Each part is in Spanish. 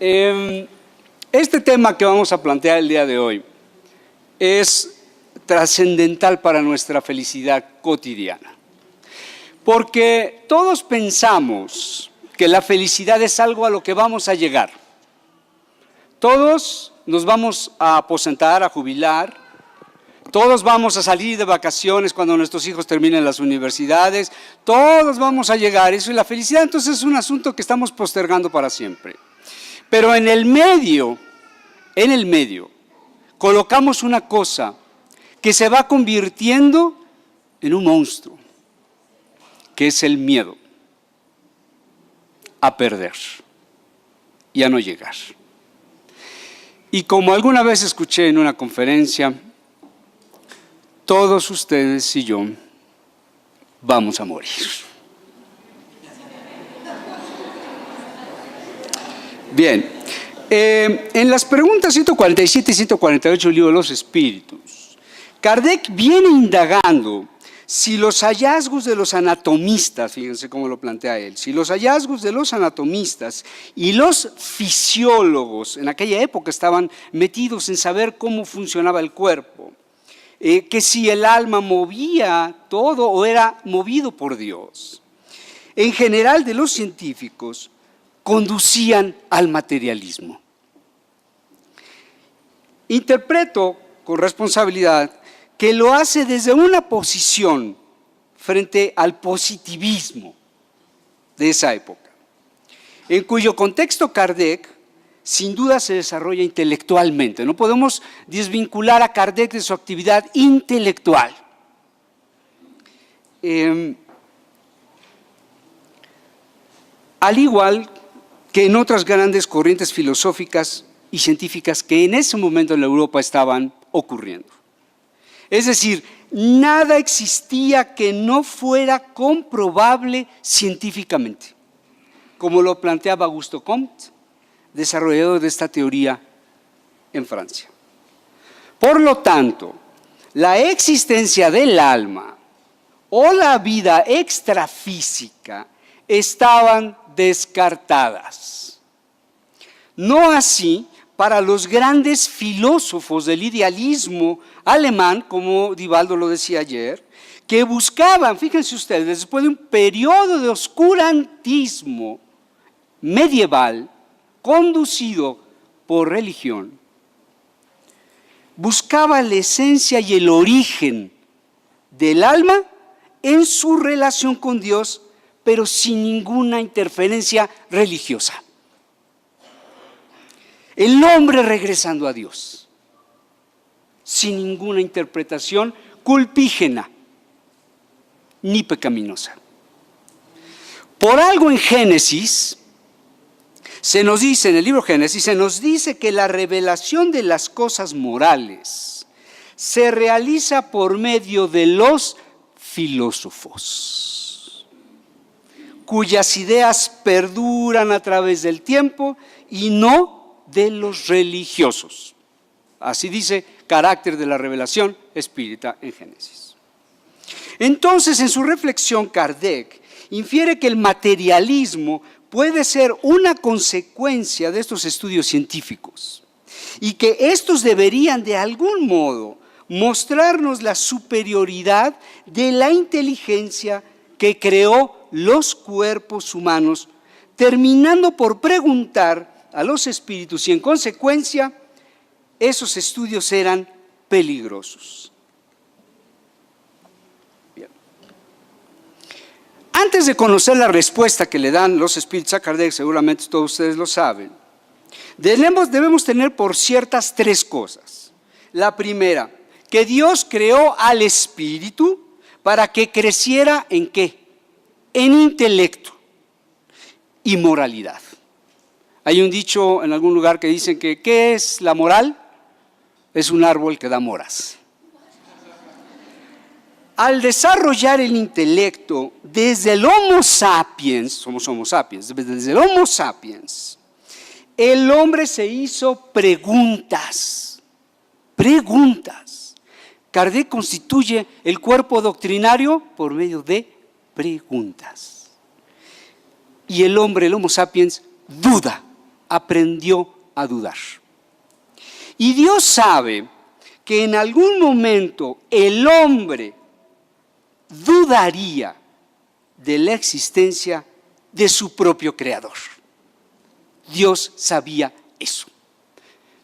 Este tema que vamos a plantear el día de hoy es trascendental para nuestra felicidad cotidiana. Porque todos pensamos que la felicidad es algo a lo que vamos a llegar. Todos nos vamos a aposentar, a jubilar. Todos vamos a salir de vacaciones cuando nuestros hijos terminen las universidades. Todos vamos a llegar. Eso y la felicidad entonces es un asunto que estamos postergando para siempre. Pero en el medio, colocamos una cosa que se va convirtiendo en un monstruo, que es el miedo a perder y a no llegar. Y como alguna vez escuché en una conferencia, todos ustedes y yo vamos a morir. Bien, en las preguntas 147 y 148 del libro de los Espíritus, Kardec viene indagando si los hallazgos de los anatomistas, fíjense cómo lo plantea él, si los hallazgos de los anatomistas y los fisiólogos en aquella época estaban metidos en saber cómo funcionaba el cuerpo, que si el alma movía todo o era movido por Dios. En general de los científicos conducían al materialismo. Interpreto con responsabilidad que lo hace desde una posición frente al positivismo de esa época, en cuyo contexto Kardec sin duda se desarrolla intelectualmente. No podemos desvincular a Kardec de su actividad intelectual. Al igual que en otras grandes corrientes filosóficas y científicas que en ese momento en la Europa estaban ocurriendo. Es decir, nada existía que no fuera comprobable científicamente, como lo planteaba Auguste Comte, desarrollador de esta teoría en Francia. Por lo tanto, la existencia del alma o la vida extrafísica estaban descartadas. No así para los grandes filósofos del idealismo alemán, como Divaldo lo decía ayer, que buscaban, fíjense ustedes, después de un periodo de oscurantismo medieval, conducido por religión, buscaba la esencia y el origen del alma en su relación con Dios, pero sin ninguna interferencia religiosa. El hombre regresando a Dios, sin ninguna interpretación culpígena ni pecaminosa. Por algo en Génesis, se nos dice, en el libro Génesis, se nos dice que la revelación de las cosas morales se realiza por medio de los filósofos, cuyas ideas perduran a través del tiempo y no de los religiosos. Así dice carácter de la revelación espírita en Génesis. Entonces, en su reflexión, Kardec infiere que el materialismo puede ser una consecuencia de estos estudios científicos y que estos deberían de algún modo mostrarnos la superioridad de la inteligencia que creó los cuerpos humanos, terminando por preguntar a los espíritus si en consecuencia esos estudios eran peligrosos. Bien. Antes de conocer la respuesta que le dan los espíritus a Kardec, seguramente todos ustedes lo saben, debemos tener por ciertas tres cosas. La primera, que Dios creó al espíritu para que creciera ¿en qué? En intelecto y moralidad. Hay un dicho en algún lugar que dicen que ¿qué es la moral? Es un árbol que da moras. Al desarrollar el intelecto desde el Homo sapiens, somos Homo sapiens, desde el Homo sapiens, el hombre se hizo preguntas. Kardec constituye el cuerpo doctrinario por medio de preguntas. Y el hombre, el Homo sapiens, duda aprendió a dudar. Y Dios sabe que en algún momento el hombre dudaría de la existencia de su propio creador. Dios sabía eso.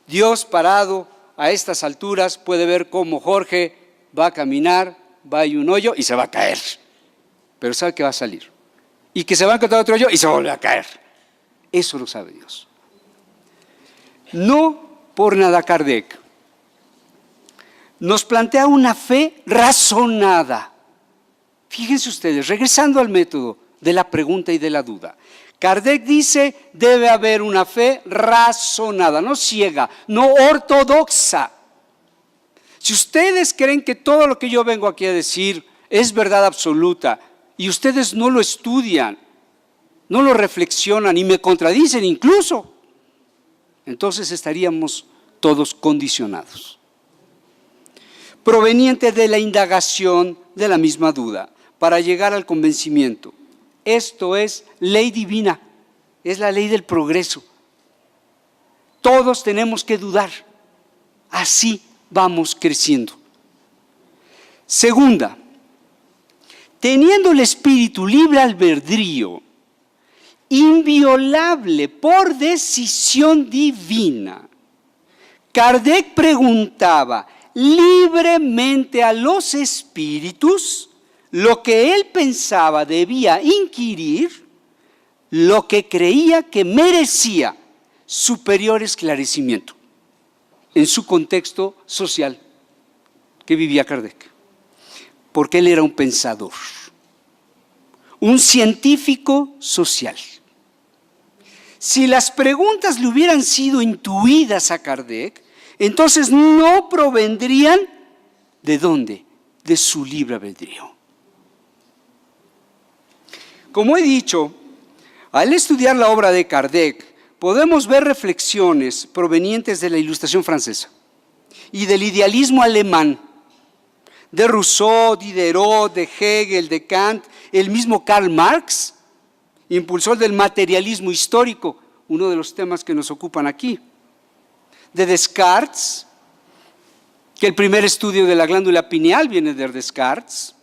Dios, parado a estas alturas, puede ver cómo Jorge va a caminar, va a ir un hoyo y se va a caer. Pero sabe que va a salir. Y que se va a encontrar otro hoyo y se va a volver a caer. Eso lo sabe Dios. No por nada Kardec nos plantea una fe razonada. Fíjense ustedes, regresando al método de la pregunta y de la duda. Kardec dice, debe haber una fe razonada, no ciega, no ortodoxa. Si ustedes creen que todo lo que yo vengo aquí a decir es verdad absoluta y ustedes no lo estudian, no lo reflexionan y me contradicen incluso, entonces estaríamos todos condicionados. Proveniente de la indagación de la misma duda, para llegar al convencimiento. Esto es ley divina, es la ley del progreso. Todos tenemos que dudar, así vamos creciendo. Segunda, teniendo el espíritu libre albedrío, inviolable por decisión divina, Kardec preguntaba libremente a los espíritus lo que él pensaba debía inquirir, lo que creía que merecía superior esclarecimiento en su contexto social que vivía Kardec, porque él era un pensador, un científico social. Si las preguntas le hubieran sido intuidas a Kardec, entonces no provendrían ¿de dónde? De su libre albedrío. Como he dicho, al estudiar la obra de Kardec, podemos ver reflexiones provenientes de la Ilustración francesa y del idealismo alemán, de Rousseau, Diderot, de Hegel, de Kant, el mismo Karl Marx, impulsor del materialismo histórico, uno de los temas que nos ocupan aquí, de Descartes, que el primer estudio de la glándula pineal viene de Descartes,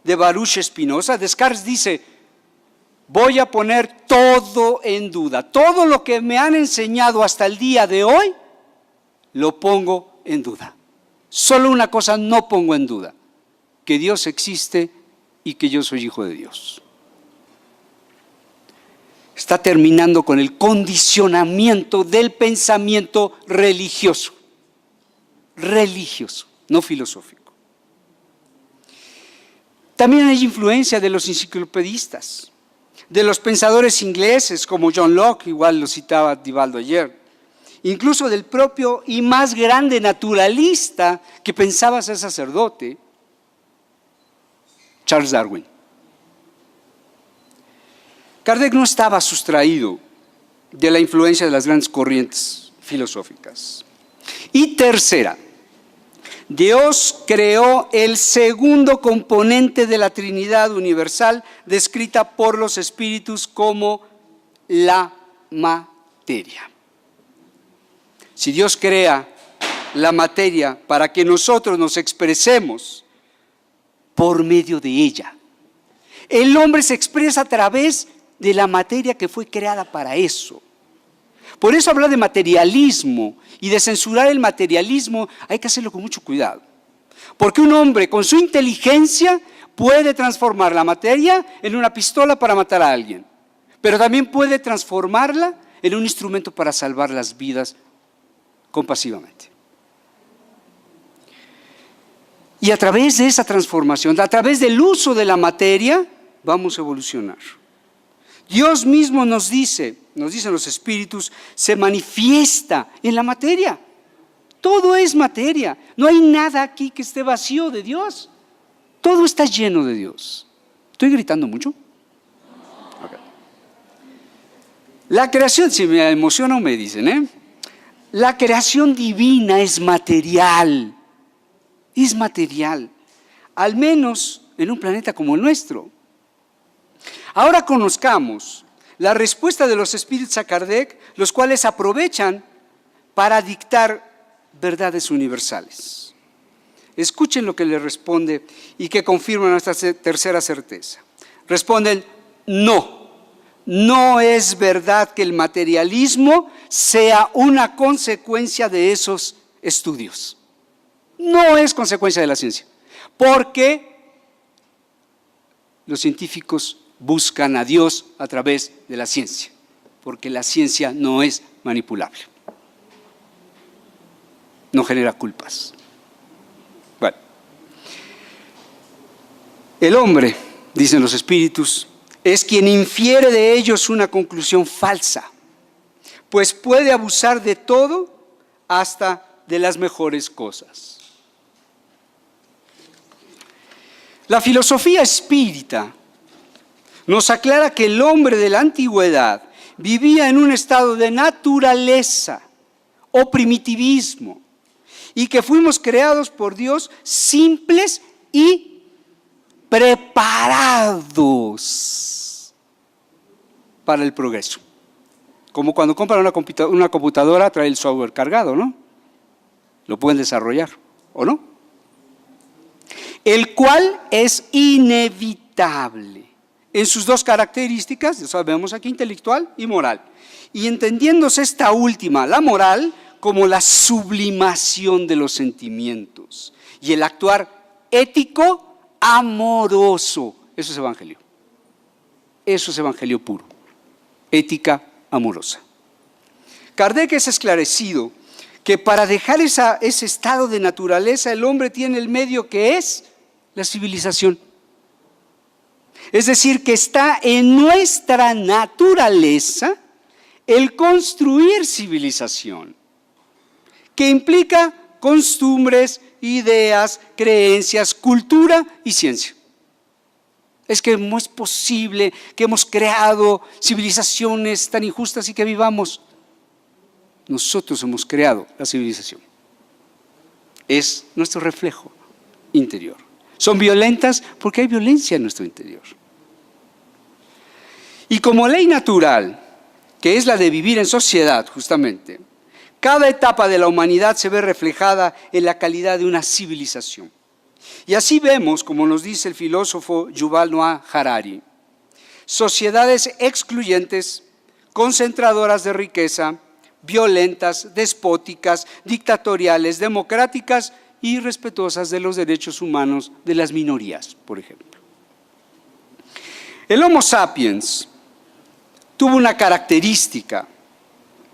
de Baruch Spinoza. Descartes dice, voy a poner todo en duda, todo lo que me han enseñado hasta el día de hoy, lo pongo en duda. Solo una cosa no pongo en duda, que Dios existe y que yo soy hijo de Dios. Está terminando con el condicionamiento del pensamiento religioso, no filosófico. También hay influencia de los enciclopedistas, de los pensadores ingleses como John Locke, igual lo citaba Divaldo ayer, incluso del propio y más grande naturalista que pensaba ser sacerdote, Charles Darwin. Kardec no estaba sustraído de la influencia de las grandes corrientes filosóficas. Y tercera, Dios creó el segundo componente de la Trinidad universal descrita por los espíritus como la materia. Si Dios crea la materia para que nosotros nos expresemos por medio de ella, el hombre se expresa a través de la materia que fue creada para eso. Por eso hablar de materialismo y de censurar el materialismo hay que hacerlo con mucho cuidado. Porque un hombre con su inteligencia puede transformar la materia en una pistola para matar a alguien, pero también puede transformarla en un instrumento para salvar las vidas compasivamente. Y a través de esa transformación, a través del uso de la materia, vamos a evolucionar. Dios mismo nos dicen los espíritus, se manifiesta en la materia. Todo es materia. No hay nada aquí que esté vacío de Dios. Todo está lleno de Dios. ¿Estoy gritando mucho? Okay. La creación, si me emociona me dicen, la creación divina es material. Es material. Al menos en un planeta como el nuestro. Ahora conozcamos la respuesta de los espíritus a Kardec, los cuales aprovechan para dictar verdades universales. Escuchen lo que le responde y que confirma nuestra tercera certeza. Responden: no es verdad que el materialismo sea una consecuencia de esos estudios. No es consecuencia de la ciencia, porque los científicos buscan a Dios a través de la ciencia, porque la ciencia no es manipulable, no genera culpas. Bueno, el hombre, dicen los espíritus, es quien infiere de ellos una conclusión falsa, pues puede abusar de todo, hasta de las mejores cosas. La filosofía espírita nos aclara que el hombre de la antigüedad vivía en un estado de naturaleza o primitivismo y que fuimos creados por Dios simples y preparados para el progreso. Como cuando compran una computadora, trae el software cargado, ¿no? Lo pueden desarrollar, ¿o no? El cual es inevitable en sus dos características, ya sabemos aquí, intelectual y moral. Y entendiéndose esta última, la moral, como la sublimación de los sentimientos y el actuar ético, amoroso. Eso es evangelio. Eso es evangelio puro. Ética amorosa. Kardec es esclarecido que para dejar ese estado de naturaleza, el hombre tiene el medio que es la civilización. Es decir, que está en nuestra naturaleza el construir civilización, que implica costumbres, ideas, creencias, cultura y ciencia. Es que no es posible que hemos creado civilizaciones tan injustas y que vivamos. Nosotros hemos creado la civilización. Es nuestro reflejo interior. Son violentas porque hay violencia en nuestro interior. Y como ley natural, que es la de vivir en sociedad justamente, cada etapa de la humanidad se ve reflejada en la calidad de una civilización. Y así vemos, como nos dice el filósofo Yuval Noah Harari, sociedades excluyentes, concentradoras de riqueza, violentas, despóticas, dictatoriales, democráticas y respetuosas de los derechos humanos de las minorías, por ejemplo. El Homo sapiens tuvo una característica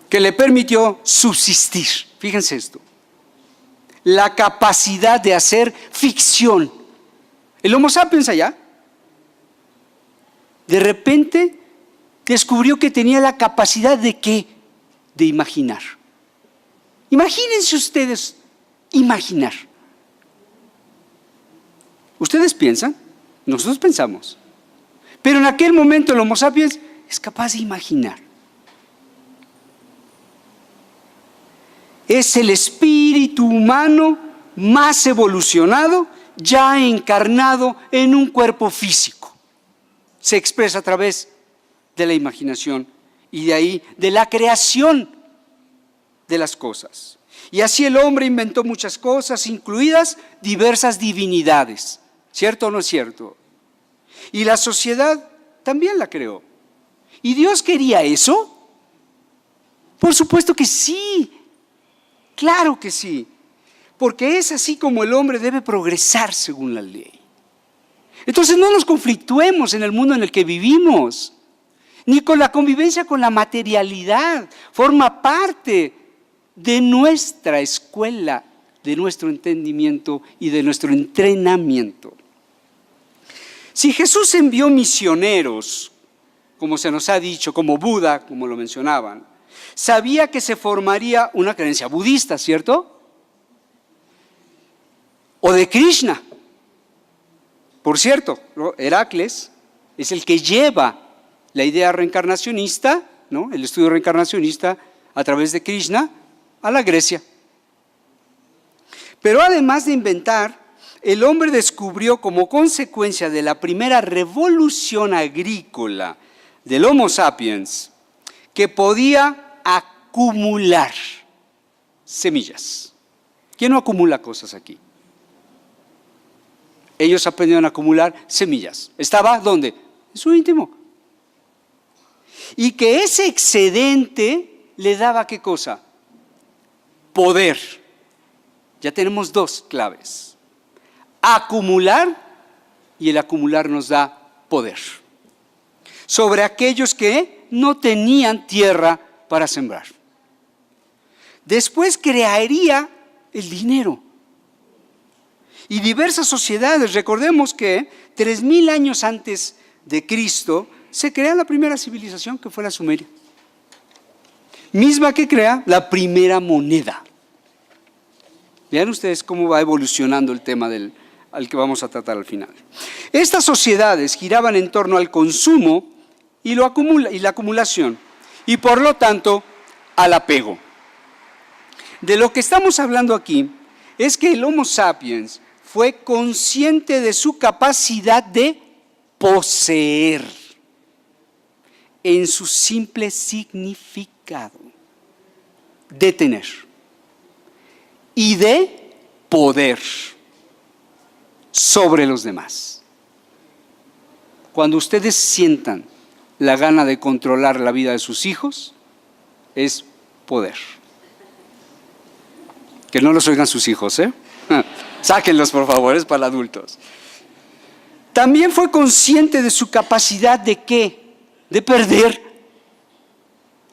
que le permitió subsistir. Fíjense esto. La capacidad de hacer ficción. El Homo sapiens allá, de repente, descubrió que tenía la capacidad de ¿qué? De imaginar. Imagínense ustedes, imaginar. ¿Ustedes piensan? Nosotros pensamos. Pero en aquel momento el Homo sapiens es capaz de imaginar. Es el espíritu humano más evolucionado, ya encarnado en un cuerpo físico. Se expresa a través de la imaginación y de ahí de la creación de las cosas. Y así el hombre inventó muchas cosas, incluidas diversas divinidades. ¿Cierto o no es cierto? Y la sociedad también la creó. ¿Y Dios quería eso? Por supuesto que sí. Claro que sí, porque es así como el hombre debe progresar según la ley. Entonces no nos conflictuemos en el mundo en el que vivimos, ni con la convivencia con la materialidad. Forma parte de nuestra escuela, de nuestro entendimiento y de nuestro entrenamiento. Si Jesús envió misioneros, como se nos ha dicho, como Buda, como lo mencionaban, sabía que se formaría una creencia budista, ¿cierto? O de Krishna. Por cierto, Heracles es el que lleva la idea reencarnacionista, ¿no? El estudio reencarnacionista a través de Krishna a la Grecia. Pero además de inventar, el hombre descubrió como consecuencia de la primera revolución agrícola del Homo sapiens que podía acumular semillas. ¿Quién no acumula cosas aquí? Ellos aprendieron a acumular semillas. ¿Estaba dónde? En su íntimo. Y que ese excedente le daba ¿qué cosa? Poder. Ya tenemos dos claves. Acumular, y el acumular nos da poder. Sobre aquellos que no tenían tierra para sembrar. Después crearía el dinero. Y diversas sociedades, recordemos que 3000 años antes de Cristo se crea la primera civilización, que fue la Sumeria. Misma que crea la primera moneda. Vean ustedes cómo va evolucionando el tema al que vamos a tratar al final. Estas sociedades giraban en torno al consumo y la acumulación, y por lo tanto al apego. De lo que estamos hablando aquí es que el Homo sapiens fue consciente de su capacidad de poseer en su simple significado, de tener y de poder sobre los demás. Cuando ustedes sientan la gana de controlar la vida de sus hijos, es poder. Que no los oigan sus hijos, ¿eh? Sáquenlos, por favor, es para adultos. También fue consciente de su capacidad de ¿qué? De perder.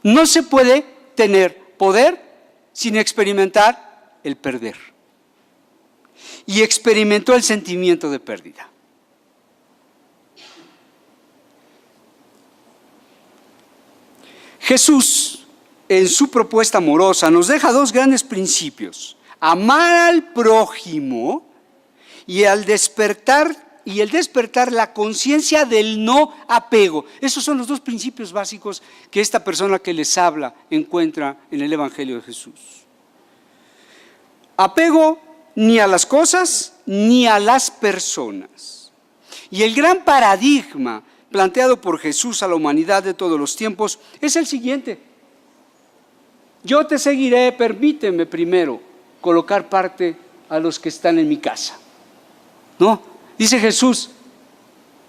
No se puede tener poder sin experimentar el perder. Y experimentó el sentimiento de pérdida. Jesús, en su propuesta amorosa, nos deja dos grandes principios: amar al prójimo y el despertar la conciencia del no apego. Esos son los dos principios básicos que esta persona que les habla encuentra en el Evangelio de Jesús. Apego ni a las cosas ni a las personas. Y el gran paradigma planteado por Jesús a la humanidad de todos los tiempos es el siguiente: yo te seguiré, permíteme primero colocar parte a los que están en mi casa. No, dice Jesús,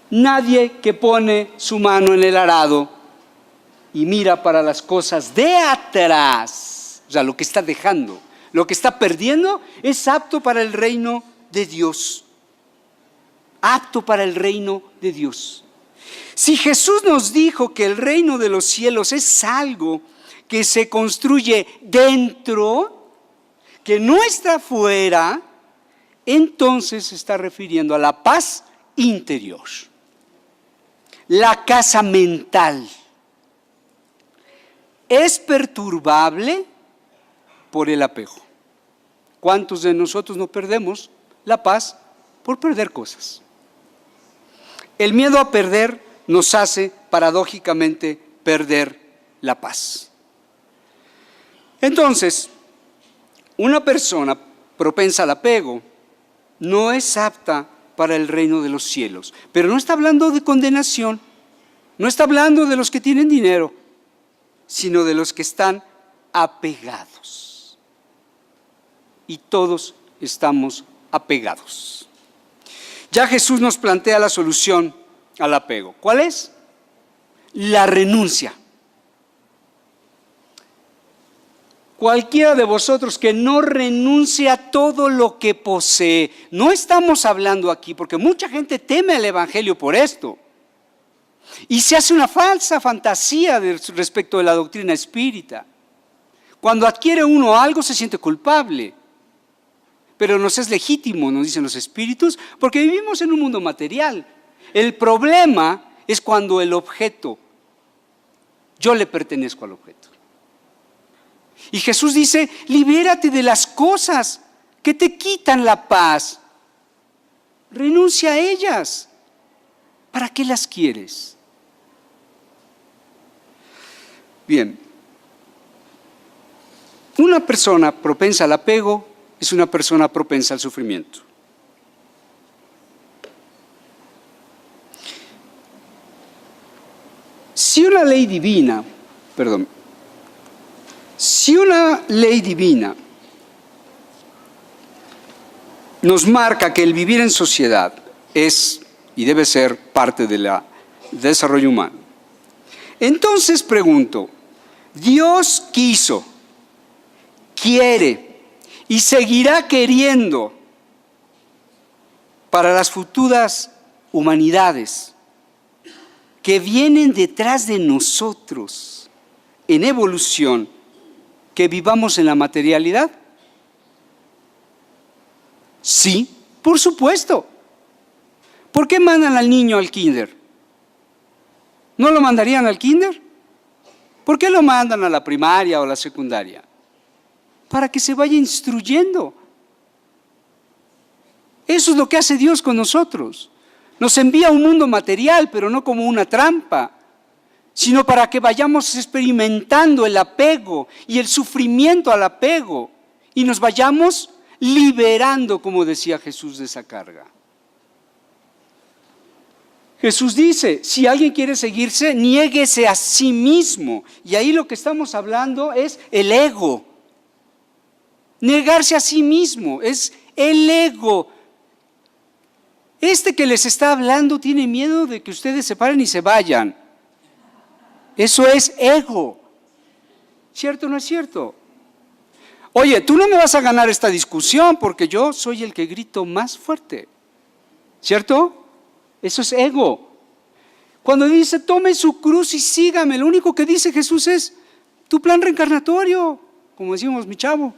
nadie que pone su mano en el arado y mira para las cosas de atrás, o sea, lo que está dejando, lo que está perdiendo, es apto para el reino de Dios. Apto para el reino de Dios. Si Jesús nos dijo que el reino de los cielos es algo que se construye dentro, que no está fuera, entonces se está refiriendo a la paz interior, la casa mental. Es perturbable por el apego. ¿Cuántos de nosotros no perdemos la paz por perder cosas? El miedo a perder nos hace paradójicamente perder la paz. Entonces, una persona propensa al apego no es apta para el reino de los cielos. Pero no está hablando de condenación, no está hablando de los que tienen dinero, sino de los que están apegados. Y todos estamos apegados. Ya Jesús nos plantea la solución al apego. ¿Cuál es? La renuncia. Cualquiera de vosotros que no renuncie a todo lo que posee. No estamos hablando aquí, porque mucha gente teme el Evangelio por esto. Y se hace una falsa fantasía respecto de la doctrina espírita. Cuando adquiere uno algo se siente culpable. Pero nos es legítimo, nos dicen los espíritus, porque vivimos en un mundo material. El problema es cuando el objeto, yo le pertenezco al objeto. Y Jesús dice, libérate de las cosas que te quitan la paz. Renuncia a ellas. ¿Para qué las quieres? Bien, una persona propensa al apego es una persona propensa al sufrimiento. Si una ley divina nos marca que el vivir en sociedad es y debe ser parte del desarrollo humano, entonces pregunto, ¿Dios quiso, quiere y seguirá queriendo para las futuras humanidades que vienen detrás de nosotros en evolución, que vivamos en la materialidad? Sí, por supuesto. ¿Por qué mandan al niño al kinder? ¿No lo mandarían al kinder? ¿Por qué lo mandan a la primaria o a la secundaria? Para que se vaya instruyendo. Eso es lo que hace Dios con nosotros. Nos envía a un mundo material, pero no como una trampa, sino para que vayamos experimentando el apego y el sufrimiento al apego y nos vayamos liberando, como decía Jesús, de esa carga. Jesús dice, si alguien quiere seguirse, niéguese a sí mismo. Y ahí lo que estamos hablando es el ego. Negarse a sí mismo es el ego. Este que les está hablando tiene miedo de que ustedes se paren y se vayan. Eso es ego. ¿Cierto o no es cierto? Oye, tú no me vas a ganar esta discusión porque yo soy el que grito más fuerte. ¿Cierto? Eso es ego. Cuando dice, tome su cruz y sígame, lo único que dice Jesús es tu plan reencarnatorio, como decimos mi chavo.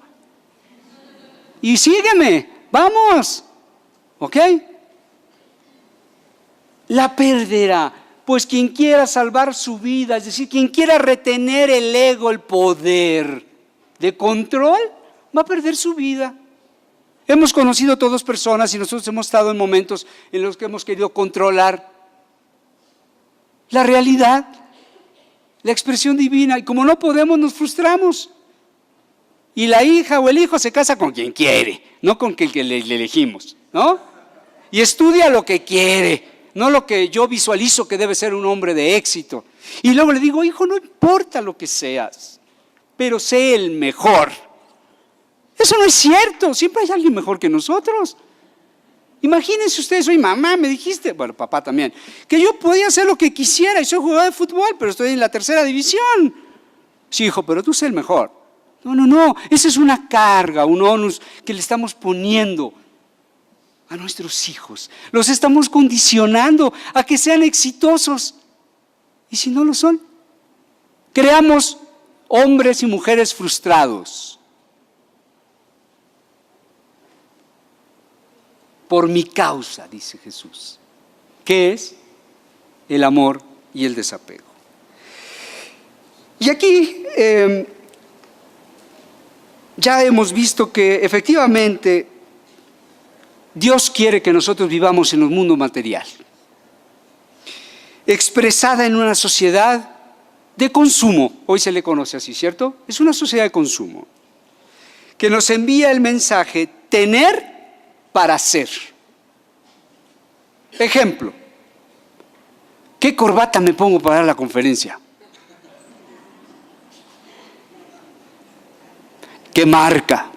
Y sígueme, vamos. ¿Ok? La perderá, pues quien quiera salvar su vida, es decir, quien quiera retener el ego, el poder de control, va a perder su vida. Hemos conocido todas personas y nosotros hemos estado en momentos en los que hemos querido controlar la realidad, la expresión divina, y como no podemos nos frustramos. Y la hija o el hijo se casa con quien quiere, no con quien le elegimos, ¿no? Y estudia lo que quiere, no lo que yo visualizo que debe ser un hombre de éxito. Y luego le digo, hijo, no importa lo que seas, pero sé el mejor. Eso no es cierto, siempre hay alguien mejor que nosotros. Imagínense ustedes, oye, mamá, me dijiste, bueno, papá también, que yo podía hacer lo que quisiera y soy jugador de fútbol, pero estoy en la 3ª división. Sí, hijo, pero tú sé el mejor. No, esa es una carga, un onus que le estamos poniendo a nuestros hijos. Los estamos condicionando a que sean exitosos. ¿Y si no lo son? Creamos hombres y mujeres frustrados. Por mi causa, dice Jesús, que es el amor y el desapego. Y aquí ya hemos visto que efectivamente Dios quiere que nosotros vivamos en un mundo material, expresada en una sociedad de consumo, hoy se le conoce así, ¿cierto? Es una sociedad de consumo, que nos envía el mensaje, tener para ser. Ejemplo, ¿qué corbata me pongo para dar la conferencia? ¿Qué marca?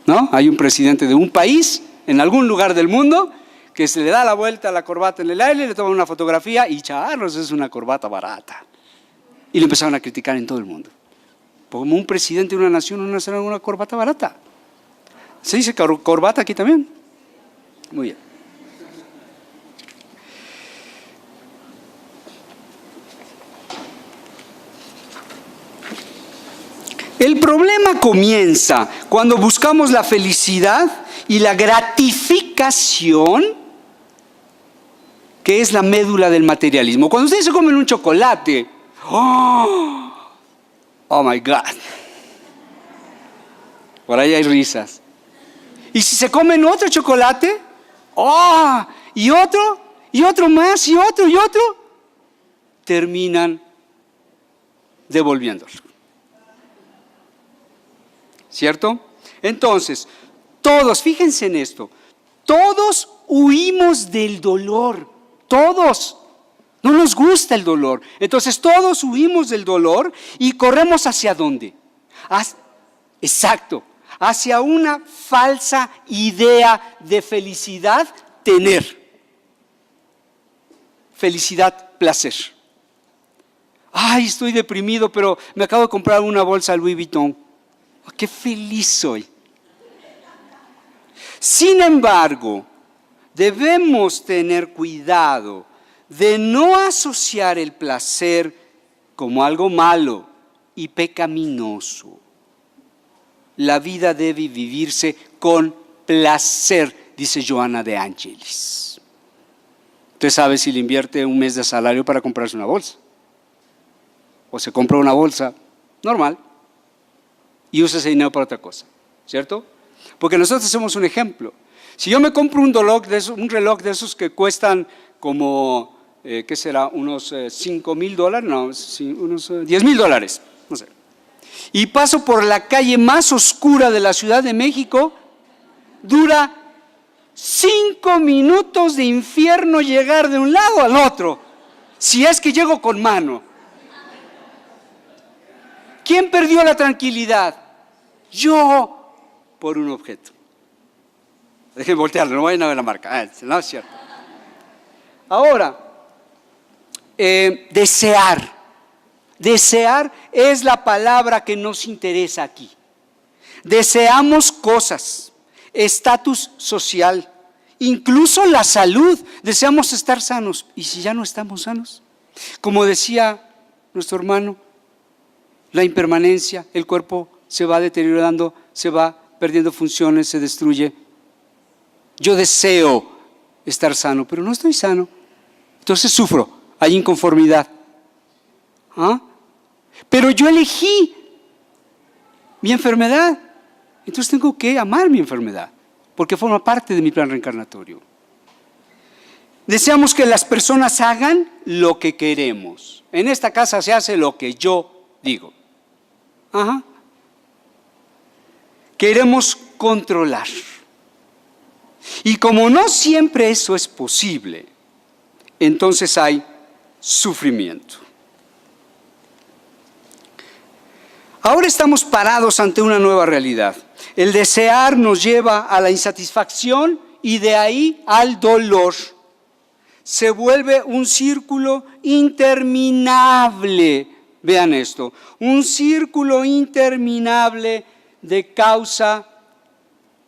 ¿No? Hay un presidente de un país, en algún lugar del mundo, que se le da la vuelta a la corbata en el aire, le toman una fotografía y charros, es una corbata barata. Y le empezaron a criticar en todo el mundo. Como un presidente de una nación no será una corbata barata. ¿Se dice corbata aquí también? Muy bien. El problema comienza cuando buscamos la felicidad y la gratificación, que es la médula del materialismo. Cuando ustedes se comen un chocolate, oh my God, por ahí hay risas. Y si se comen otro chocolate, y otro más, y otro, terminan devolviéndolo. ¿Cierto? Entonces, todos, fíjense en esto, todos huimos del dolor, todos. No nos gusta el dolor. Entonces todos huimos del dolor y corremos ¿hacia dónde? Exacto, hacia una falsa idea de felicidad, tener. Felicidad, placer. Ay, estoy deprimido, pero me acabo de comprar una bolsa Louis Vuitton. Oh, qué feliz soy. Sin embargo, debemos tener cuidado de no asociar el placer como algo malo y pecaminoso. La vida debe vivirse con placer, dice Joana de Angelis. Usted sabe si le invierte un mes de salario para comprarse una bolsa. O se compra una bolsa normal y usa ese dinero para otra cosa, ¿cierto? Porque nosotros hacemos un ejemplo. Si yo me compro un reloj de esos que cuestan como, ¿qué será? Unos $5,000, no, unos $10,000, no sé. Y paso por la calle más oscura de la Ciudad de México, dura 5 minutos de infierno llegar de un lado al otro, si es que llego con mano. ¿Quién perdió la tranquilidad? Yo, por un objeto. Dejen voltearlo, no vayan a ver la marca. No es cierto. Ahora, desear. Desear es la palabra que nos interesa aquí. Deseamos cosas, estatus social, incluso la salud. Deseamos estar sanos. ¿Y si ya no estamos sanos? Como decía nuestro hermano, la impermanencia, el cuerpo se va deteriorando, se va perdiendo funciones, se destruye. Yo deseo estar sano, pero no estoy sano. Entonces sufro, hay inconformidad. ¿Ah? Pero yo elegí mi enfermedad, entonces tengo que amar mi enfermedad, porque forma parte de mi plan reencarnatorio. Deseamos que las personas hagan lo que queremos. En esta casa se hace lo que yo digo. Ajá. Queremos controlar. Y como no siempre eso es posible, entonces hay sufrimiento. Ahora estamos parados ante una nueva realidad. El desear nos lleva a la insatisfacción y de ahí al dolor. Se vuelve un círculo interminable. Vean esto, un círculo interminable de causa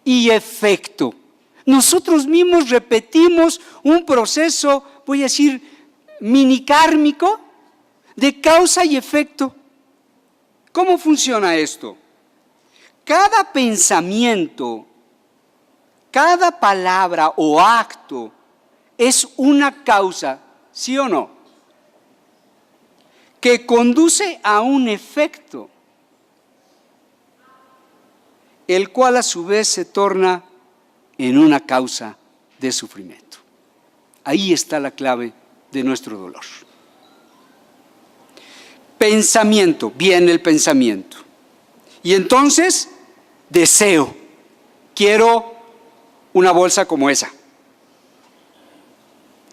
y efecto. Nosotros mismos repetimos un proceso, voy a decir, mini kármico, de causa y efecto. ¿Cómo funciona esto? Cada pensamiento, cada palabra o acto es una causa, ¿sí o no? Que conduce a un efecto, el cual a su vez se torna en una causa de sufrimiento. Ahí está la clave de nuestro dolor. Pensamiento, viene el pensamiento. Y entonces, deseo, quiero una bolsa como esa.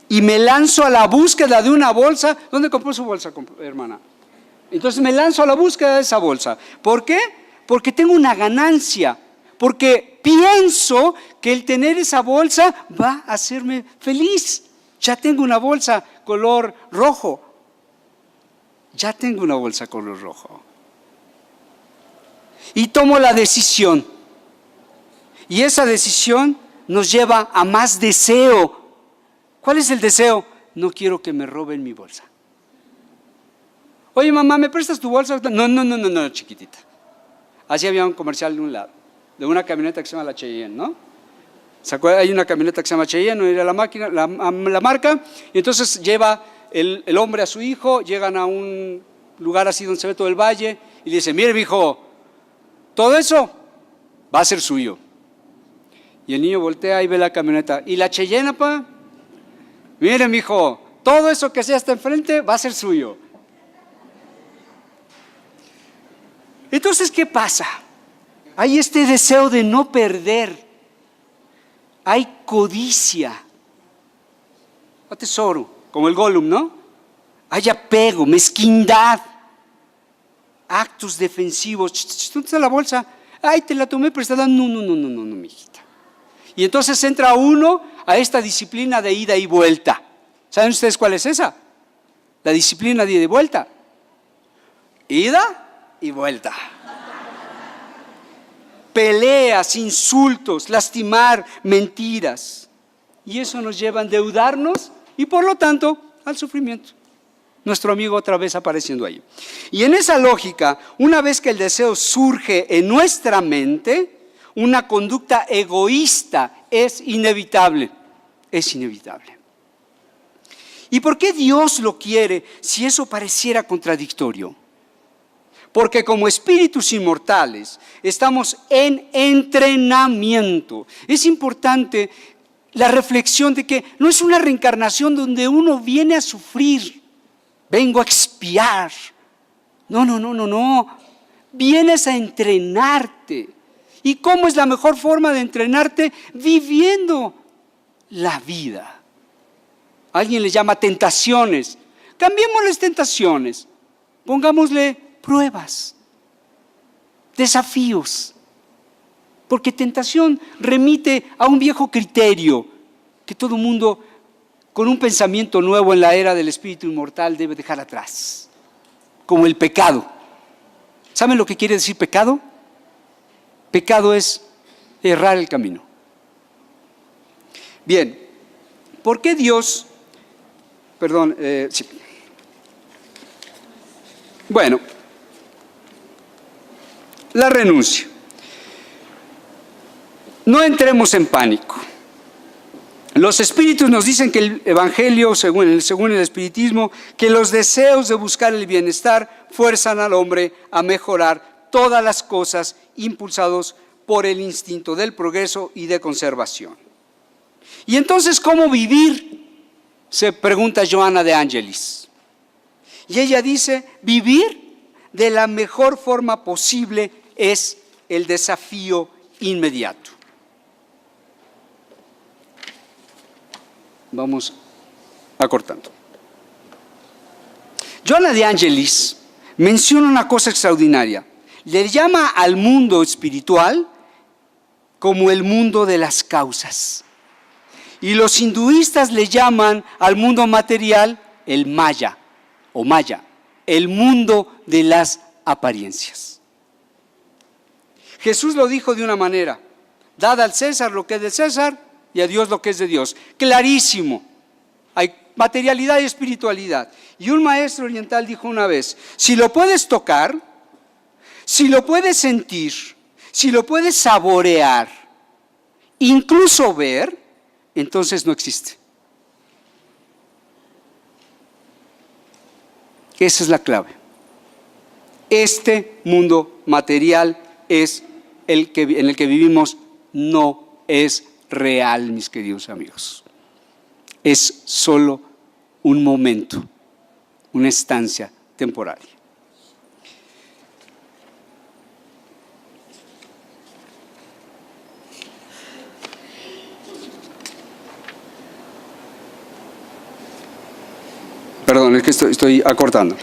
Y me lanzo a la búsqueda de una bolsa. ¿Dónde compró su bolsa, hermana? Entonces me lanzo a la búsqueda de esa bolsa. ¿Por qué? Porque tengo una ganancia. Porque pienso que el tener esa bolsa va a hacerme feliz. Ya tengo una bolsa color rojo. Ya tengo una bolsa color rojo. Y tomo la decisión. Y esa decisión nos lleva a más deseo. ¿Cuál es el deseo? No quiero que me roben mi bolsa. Oye, mamá, ¿me prestas tu bolsa? No, chiquitita. Así había un comercial de un lado, de una camioneta que se llama la Cheyenne, ¿no? Hay una camioneta que se llama Cheyenne, no era la marca, y entonces lleva el hombre a su hijo, llegan a un lugar así donde se ve todo el valle, y le dice, mire, hijo, todo eso va a ser suyo. Y el niño voltea y ve la camioneta. ¿Y la Cheyenne, papá? Mire, mijo, todo eso que sea hasta enfrente va a ser suyo. Entonces, ¿qué pasa? Hay este deseo de no perder. Hay codicia. Un tesoro, como el Gollum, ¿no? hay apego, mezquindad, actos defensivos. ¿Dónde está la bolsa? Ay, te la tomé prestada. No, mijita. Y entonces entra uno a esta disciplina de ida y vuelta. ¿Saben ustedes cuál es esa? La disciplina de ida y vuelta. Ida y vuelta. Peleas, insultos, lastimar, mentiras. Y eso nos lleva a endeudarnos y por lo tanto al sufrimiento. Nuestro amigo otra vez apareciendo ahí. Y en esa lógica, una vez que el deseo surge en nuestra mente, una conducta egoísta es inevitable. Es inevitable. ¿Y por qué Dios lo quiere si eso pareciera contradictorio? Porque como espíritus inmortales estamos en entrenamiento. Es importante la reflexión de que no es una reencarnación donde uno viene a sufrir. Vengo a expiar. No. Vienes a entrenarte. ¿Y cómo es la mejor forma de entrenarte? Viviendo la vida. Alguien le llama tentaciones. Cambiémosles tentaciones. Pongámosle pruebas, desafíos. Porque tentación remite a un viejo criterio que todo mundo con un pensamiento nuevo en la era del espíritu inmortal debe dejar atrás, como el pecado. ¿Saben lo que quiere decir pecado? Pecado es errar el camino. Bien, ¿por qué Dios? Sí. Bueno, la renuncia. No entremos en pánico. Los espíritus nos dicen que el Evangelio, según el espiritismo, que los deseos de buscar el bienestar fuerzan al hombre a mejorar todas las cosas impulsados por el instinto del progreso y de conservación. Y entonces, ¿cómo vivir? Se pregunta Johanna de Angelis. Y ella dice, vivir de la mejor forma posible es el desafío inmediato. Vamos acortando. Johanna de Angelis menciona una cosa extraordinaria. Le llama al mundo espiritual como el mundo de las causas. Y los hinduistas le llaman al mundo material el maya, el mundo de las apariencias. Jesús lo dijo de una manera: dad al César lo que es del César y a Dios lo que es de Dios. Clarísimo. Hay materialidad y espiritualidad. Y un maestro oriental dijo una vez: si lo puedes tocar, si lo puedes sentir, si lo puedes saborear, incluso ver, entonces no existe. Esa es la clave. Este mundo material es en el que vivimos, no es real, mis queridos amigos. Es solo un momento, una estancia temporaria. Perdón, es que estoy acortando.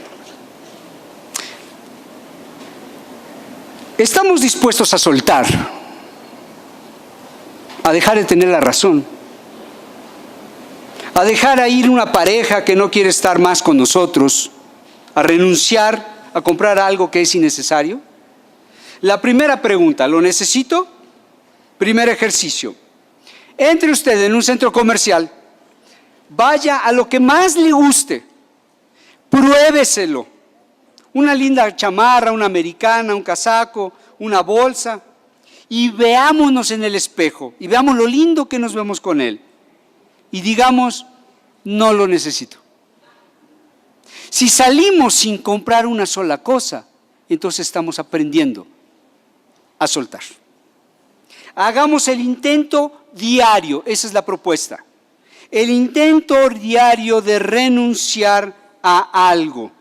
Estamos dispuestos a soltar, a dejar de tener la razón, a dejar a ir una pareja que no quiere estar más con nosotros, a renunciar a comprar algo que es innecesario. La primera pregunta: ¿lo necesito? Primer ejercicio: entre usted en un centro comercial, vaya a lo que más le guste, pruébeselo. Una linda chamarra, una americana, un casaco, una bolsa, y veámonos en el espejo y veamos lo lindo que nos vemos con él y digamos: no lo necesito. Si salimos sin comprar una sola cosa, entonces estamos aprendiendo a soltar. Hagamos el intento diario, esa es la propuesta, el intento diario de renunciar a algo.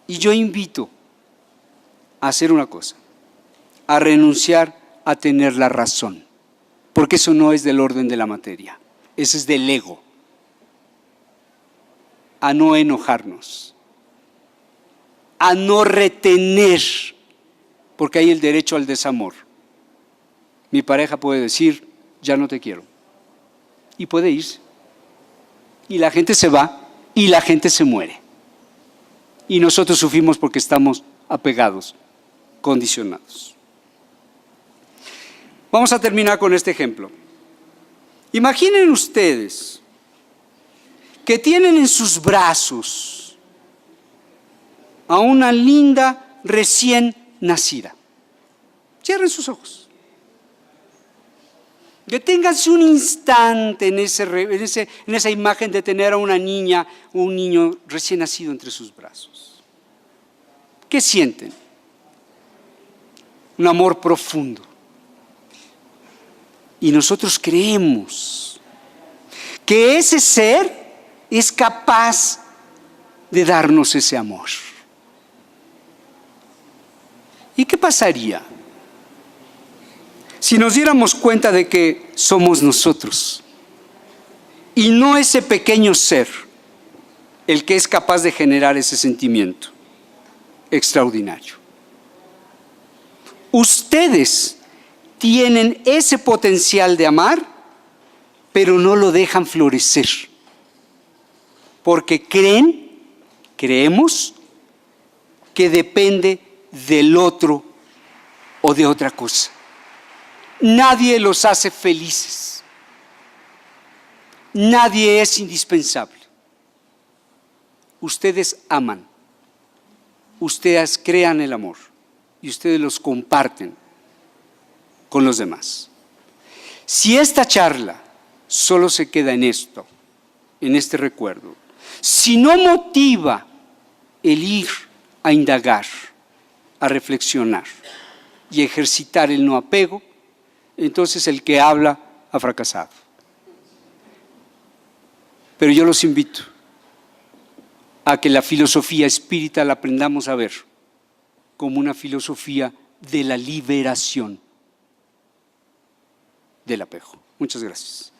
Y yo invito a hacer una cosa: a renunciar a tener la razón, porque eso no es del orden de la materia, eso es del ego. a no enojarnos, a no retener, porque hay el derecho al desamor. Mi pareja puede decir, ya no te quiero, y puede irse. Y la gente se va y la gente se muere. Y nosotros sufrimos porque estamos apegados, condicionados. Vamos a terminar con este ejemplo. Imaginen ustedes que tienen en sus brazos a una linda recién nacida. Cierren sus ojos. Deténganse un instante en esa imagen de tener a una niña o un niño recién nacido entre sus brazos. ¿Qué sienten? Un amor profundo. Y nosotros creemos que ese ser es capaz de darnos ese amor. ¿Y qué pasaría si nos diéramos cuenta de que somos nosotros y no ese pequeño ser el que es capaz de generar ese sentimiento extraordinario? Ustedes tienen ese potencial de amar, pero no lo dejan florecer, porque creemos que depende del otro o de otra cosa. Nadie los hace felices. Nadie es indispensable. Ustedes aman. Ustedes crean el amor y ustedes los comparten con los demás. Si esta charla solo se queda en esto, en este recuerdo, si no motiva el ir a indagar, a reflexionar y ejercitar el no apego, entonces el que habla ha fracasado. Pero yo los invito a que la filosofía espírita la aprendamos a ver como una filosofía de la liberación del apego. Muchas gracias.